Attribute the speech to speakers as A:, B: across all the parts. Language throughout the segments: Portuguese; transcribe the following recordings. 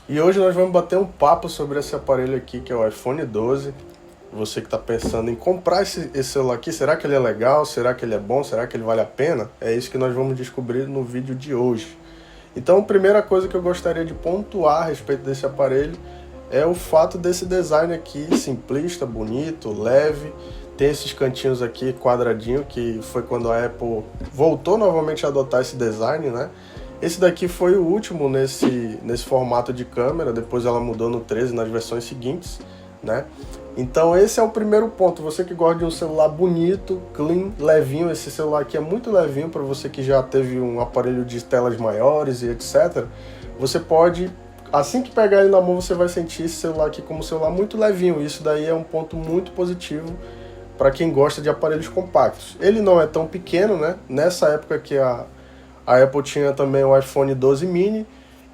A: E hoje nós vamos bater um papo sobre esse aparelho aqui, que é o iPhone 12. Você que está pensando em comprar esse celular aqui, será que ele é legal? Será que ele é bom? Será que ele vale a pena? É isso que nós vamos descobrir no vídeo de hoje. Então, a primeira coisa que eu gostaria de pontuar a respeito desse aparelho é o fato desse design aqui, simplista, bonito, leve. Tem esses cantinhos aqui, quadradinho, que foi quando a Apple voltou novamente a adotar esse design, né? Esse daqui foi o último nesse formato de câmera, depois ela mudou no 13 nas versões seguintes, né? Então esse é o primeiro ponto, você que gosta de um celular bonito, clean, levinho, esse celular aqui é muito levinho para você que já teve um aparelho de telas maiores e etc. Você pode, assim que pegar ele na mão, você vai sentir esse celular aqui como um celular muito levinho, isso daí é um ponto muito positivo para quem gosta de aparelhos compactos. Ele não é tão pequeno, né? Nessa época que a Apple tinha também o iPhone 12 mini,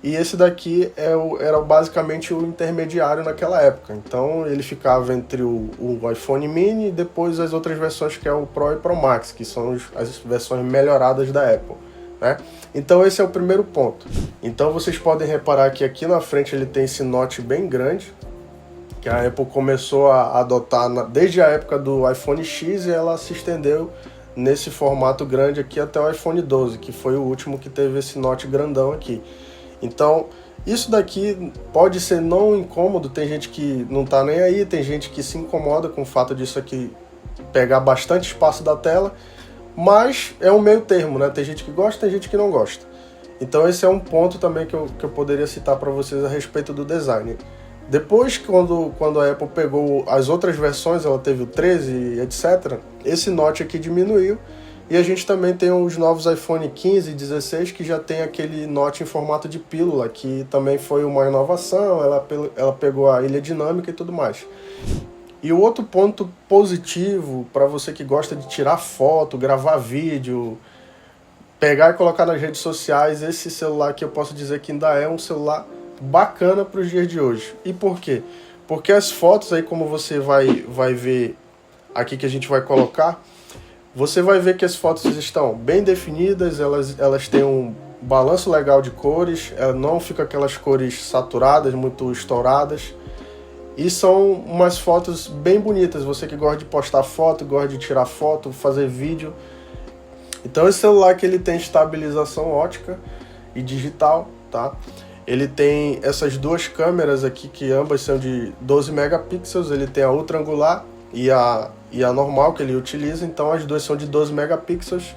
A: e esse daqui era basicamente o intermediário naquela época. Então ele ficava entre o iPhone mini e depois as outras versões, que é o Pro e Pro Max, que são as versões melhoradas da Apple, né? Então esse é o primeiro ponto. Então vocês podem reparar que aqui na frente ele tem esse notch bem grande, que a Apple começou a adotar desde a época do iPhone X, e ela se estendeu nesse formato grande aqui até o iPhone 12, que foi o último que teve esse notch grandão aqui. Então, isso daqui pode ser não incômodo, tem gente que não tá nem aí, tem gente que se incomoda com o fato disso aqui pegar bastante espaço da tela, mas é um meio termo, né? Tem gente que gosta, tem gente que não gosta. Então esse é um ponto também que eu poderia citar para vocês a respeito do design. Depois, quando a Apple pegou as outras versões, ela teve o 13, etc., esse notch aqui diminuiu, e a gente também tem os novos iPhone 15 e 16 que já tem aquele notch em formato de pílula, que também foi uma inovação, ela pegou a ilha dinâmica e tudo mais. E o outro ponto positivo, para você que gosta de tirar foto, gravar vídeo, pegar e colocar nas redes sociais, esse celular aqui eu posso dizer que ainda é um celular bacana para os dias de hoje. E por quê? Porque as fotos aí, como você vai ver aqui que a gente vai colocar, você vai ver que as fotos estão bem definidas, elas têm um balanço legal de cores, não fica aquelas cores saturadas, muito estouradas, e são umas fotos bem bonitas. Você que gosta de postar foto, gosta de tirar foto, fazer vídeo. Então esse celular aqui ele tem estabilização ótica e digital, tá? Ele tem essas duas câmeras aqui, que ambas são de 12 megapixels, ele tem a ultra angular e a normal que ele utiliza, então as duas são de 12 megapixels.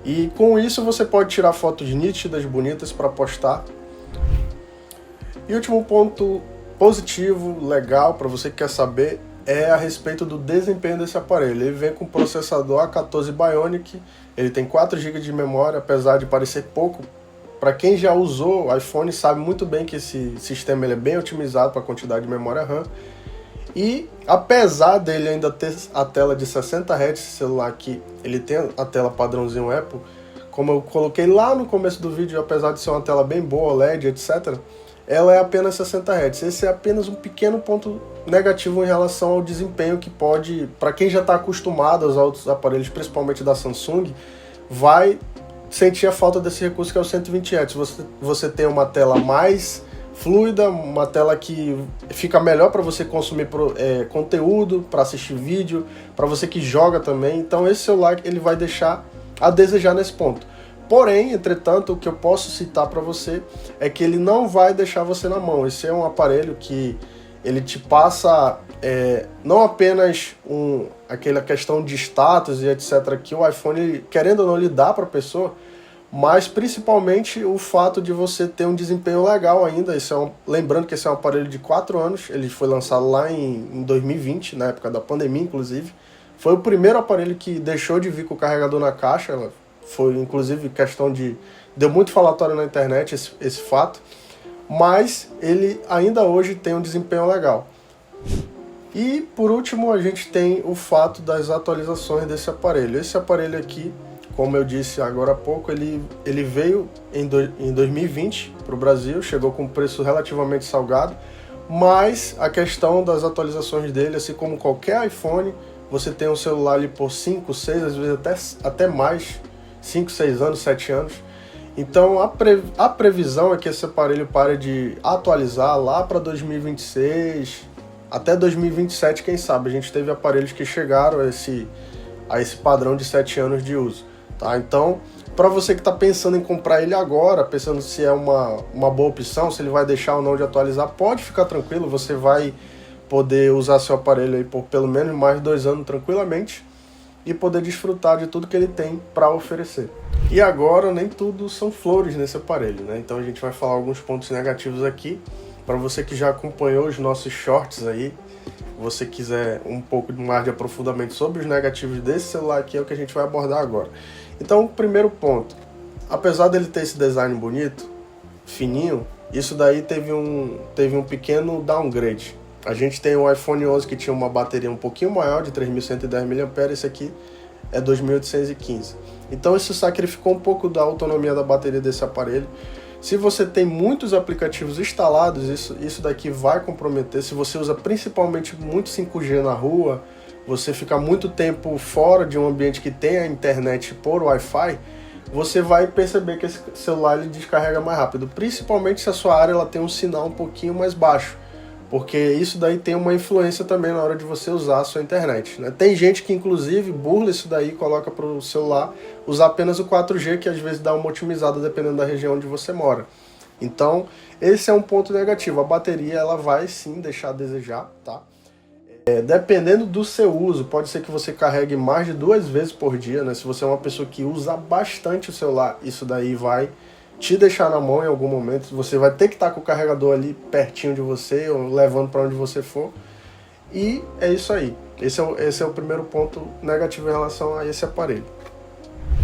A: E com isso você pode tirar fotos nítidas, bonitas para postar. E o último ponto positivo, legal, para você que quer saber, é a respeito do desempenho desse aparelho. Ele vem com processador A14 Bionic, ele tem 4 GB de memória, apesar de parecer pouco. Para quem já usou o iPhone sabe muito bem que esse sistema ele é bem otimizado para a quantidade de memória RAM. E apesar dele ainda ter a tela de 60 Hz, esse celular aqui, ele tem a tela padrãozinho Apple, como eu coloquei lá no começo do vídeo, apesar de ser uma tela bem boa, LED, etc., ela é apenas 60 Hz. Esse é apenas um pequeno ponto negativo em relação ao desempenho que pode, para quem já está acostumado aos outros aparelhos, principalmente da Samsung, vai sentir a falta desse recurso que é o 120 Hz. Você tem uma tela mais fluida, uma tela que fica melhor para você consumir conteúdo, para assistir vídeo, para você que joga também. Então esse celular ele vai deixar a desejar nesse ponto. Porém, entretanto, o que eu posso citar para você é que ele não vai deixar você na mão. Esse é um aparelho que ele te passa não apenas aquela questão de status e etc. que o iPhone, querendo ou não, lhe dá para a pessoa, mas principalmente o fato de você ter um desempenho legal ainda. Lembrando que esse é um aparelho de 4 anos, ele foi lançado lá em 2020, na época da pandemia, inclusive. Foi o primeiro aparelho que deixou de vir com o carregador na caixa, foi inclusive questão deu muito falatório na internet esse fato, mas ele ainda hoje tem um desempenho legal. E por último a gente tem o fato das atualizações desse aparelho. Esse aparelho aqui, como eu disse agora há pouco, ele veio em 2020 para o Brasil, chegou com um preço relativamente salgado, mas a questão das atualizações dele, assim como qualquer iPhone, você tem um celular ali por 5, 6, às vezes até mais, 5, 6 anos, 7 anos, Então a previsão é que esse aparelho pare de atualizar lá para 2026, até 2027, quem sabe. A gente teve aparelhos que chegaram a esse padrão de 7 anos de uso, tá? Então, para você que está pensando em comprar ele agora, pensando se é uma boa opção, se ele vai deixar ou não de atualizar, pode ficar tranquilo, você vai poder usar seu aparelho aí por pelo menos mais de 2 anos tranquilamente e poder desfrutar de tudo que ele tem para oferecer. E agora, nem tudo são flores nesse aparelho, né? Então a gente vai falar alguns pontos negativos aqui. Para você que já acompanhou os nossos shorts aí, você quiser um pouco mais de aprofundamento sobre os negativos desse celular aqui, é o que a gente vai abordar agora. Então, primeiro ponto, apesar dele ter esse design bonito, fininho, isso daí teve um pequeno downgrade. A gente tem o iPhone 11 que tinha uma bateria um pouquinho maior, de 3.110 mAh, esse aqui é 2.815. Então isso sacrificou um pouco da autonomia da bateria desse aparelho. Se você tem muitos aplicativos instalados, isso daqui vai comprometer. Se você usa principalmente muito 5G na rua, você fica muito tempo fora de um ambiente que tem a internet por Wi-Fi, você vai perceber que esse celular ele descarrega mais rápido, principalmente se a sua área ela tem um sinal um pouquinho mais baixo, porque isso daí tem uma influência também na hora de você usar a sua internet, né? Tem gente que inclusive burla isso daí e coloca para o celular usar apenas o 4G, que às vezes dá uma otimizada dependendo da região onde você mora. Então esse é um ponto negativo, a bateria ela vai sim deixar a desejar, tá? Dependendo do seu uso, pode ser que você carregue mais de 2 vezes por dia, né? Se você é uma pessoa que usa bastante o celular, isso daí vai te deixar na mão em algum momento. Você vai ter que estar com o carregador ali pertinho de você, ou levando para onde você for. E é isso aí. Esse é o primeiro ponto negativo em relação a esse aparelho.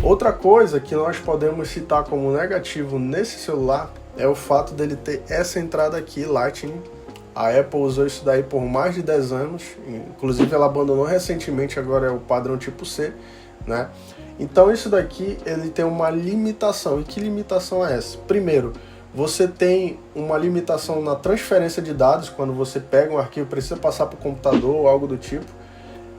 A: Outra coisa que nós podemos citar como negativo nesse celular é o fato dele ter essa entrada aqui, Lightning. A Apple usou isso daí por mais de 10 anos, inclusive ela abandonou recentemente, agora é o padrão tipo C, né? Então isso daqui ele tem uma limitação. E que limitação é essa? Primeiro, você tem uma limitação na transferência de dados, quando você pega um arquivo precisa passar para o computador ou algo do tipo.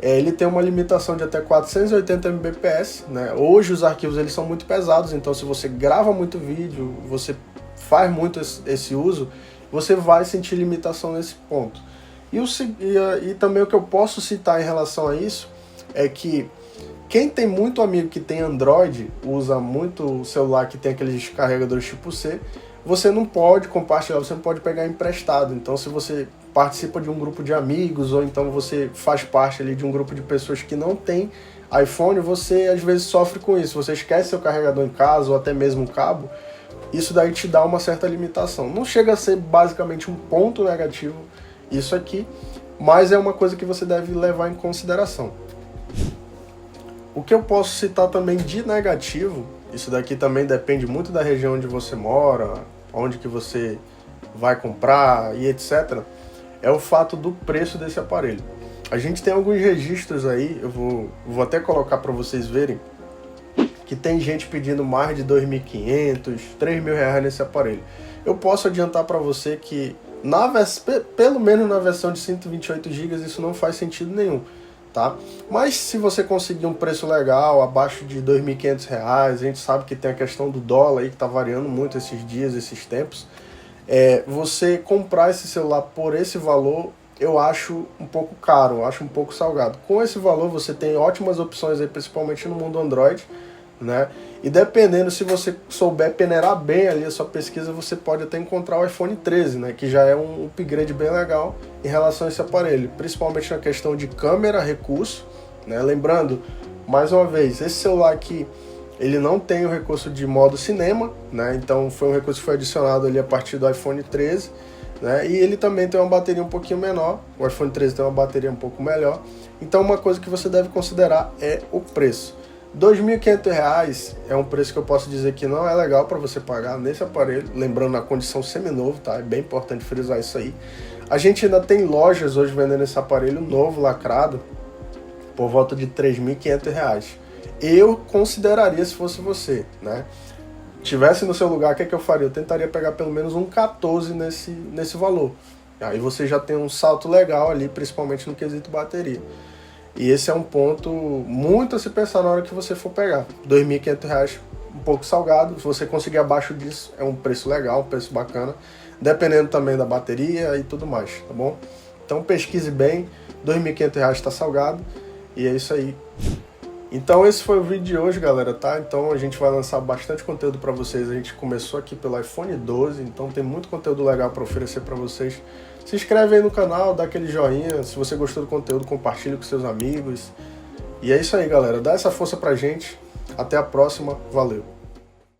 A: Ele tem uma limitação de até 480 Mbps, né? Hoje os arquivos eles são muito pesados, então se você grava muito vídeo, você faz muito esse uso, você vai sentir limitação nesse ponto. E também o que eu posso citar em relação a isso é que quem tem muito amigo que tem Android, usa muito o celular que tem aqueles carregadores tipo C, você não pode compartilhar, você não pode pegar emprestado. Então se você participa de um grupo de amigos ou então você faz parte ali de um grupo de pessoas que não tem iPhone, você às vezes sofre com isso. Você esquece seu carregador em casa ou até mesmo um cabo, isso daí te dá uma certa limitação. Não chega a ser basicamente um ponto negativo isso aqui, mas é uma coisa que você deve levar em consideração. O que eu posso citar também de negativo, isso daqui também depende muito da região onde você mora, onde que você vai comprar e etc., é o fato do preço desse aparelho. A gente tem alguns registros aí, eu vou até colocar para vocês verem, que tem gente pedindo mais de R$ 2.500, R$ 3.000 nesse aparelho. Eu posso adiantar para você que, pelo menos na versão de 128 GB, isso não faz sentido nenhum, tá? Mas se você conseguir um preço legal, abaixo de R$ 2.500, a gente sabe que tem a questão do dólar aí, que está variando muito esses dias, esses tempos, você comprar esse celular por esse valor, eu acho um pouco caro, eu acho um pouco salgado. Com esse valor você tem ótimas opções aí, principalmente no mundo Android, né? E dependendo, se você souber peneirar bem ali a sua pesquisa, você pode até encontrar o iPhone 13, né? Que já é um upgrade bem legal em relação a esse aparelho, principalmente na questão de câmera, recurso, né? Lembrando, mais uma vez, esse celular aqui, ele não tem o recurso de modo cinema, né? Então foi um recurso que foi adicionado ali a partir do iPhone 13, né? E ele também tem uma bateria um pouquinho menor, o iPhone 13 tem uma bateria um pouco melhor, então uma coisa que você deve considerar é o preço. R$ 2.500 é um preço que eu posso dizer que não é legal para você pagar nesse aparelho, lembrando a condição seminovo, tá? É bem importante frisar isso aí. A gente ainda tem lojas hoje vendendo esse aparelho novo, lacrado, por volta de R$ 3.500. Eu consideraria, se fosse você, né? Tivesse no seu lugar, o que é que eu faria? Eu tentaria pegar pelo menos um 14 nesse valor. Aí você já tem um salto legal ali, principalmente no quesito bateria. E esse é um ponto muito a se pensar na hora que você for pegar. R$ 2.500 um pouco salgado. Se você conseguir abaixo disso, é um preço legal, um preço bacana, dependendo também da bateria e tudo mais, tá bom? Então pesquise bem, R$ 2.500 está salgado, e é isso aí. Então esse foi o vídeo de hoje, galera, tá? Então a gente vai lançar bastante conteúdo para vocês. A gente começou aqui pelo iPhone 12, então tem muito conteúdo legal para oferecer para vocês. Se inscreve aí no canal, dá aquele joinha. Se você gostou do conteúdo, compartilha com seus amigos. E é isso aí, galera. Dá essa força pra gente. Até a próxima. Valeu!